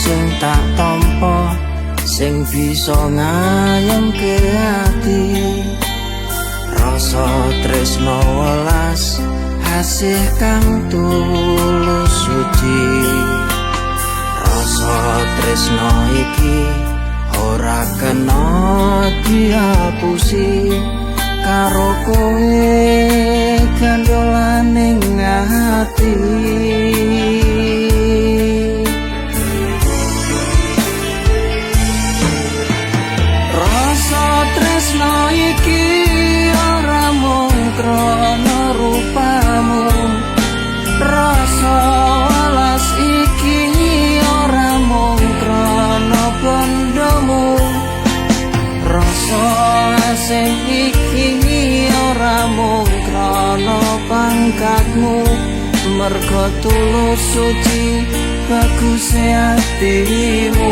Sing tak tampa sing bisa ngayemke ati rasa tresno welas asih kang tulus suci rasa tresno iki ora kena diapusi karo kowe kandolaning ati. Tresno iki ora mung krana rupamu rasa welas iki ora mung krana bandhamu rasa asih iki ora mung krana pangkatmu merga tulus suci bagus atimu.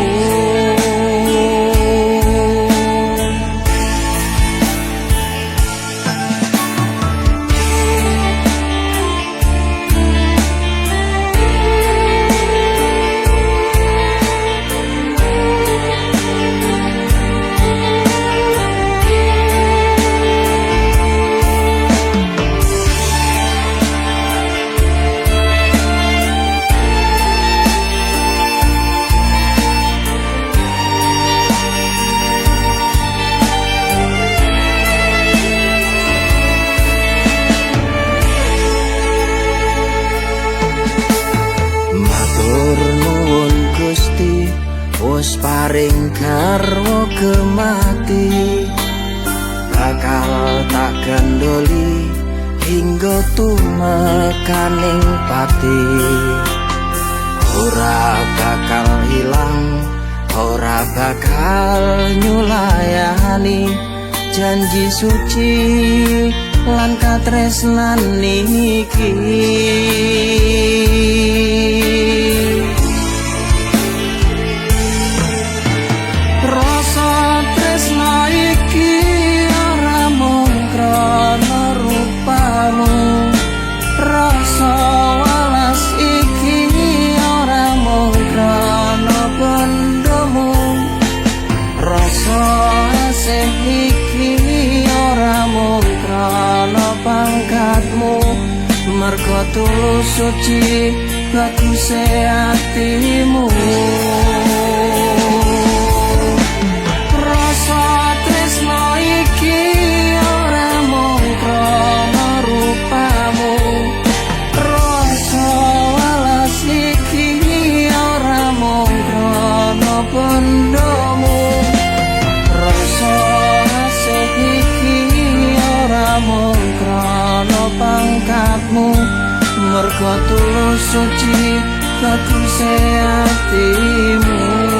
Wis paring garwa gemati bakal tak gandoli hingga tumekaning pati ora bakal hilang ora bakal nyulayani janji suci lan katresnan niki. Mergo tulus suci bagus atimu rasa tresno iki ora mung krana rupamu rasa welas iki ora mung krana bandhamu rasa asih iki ora mung krana pangkatmu merga tulus suci bagus atimu.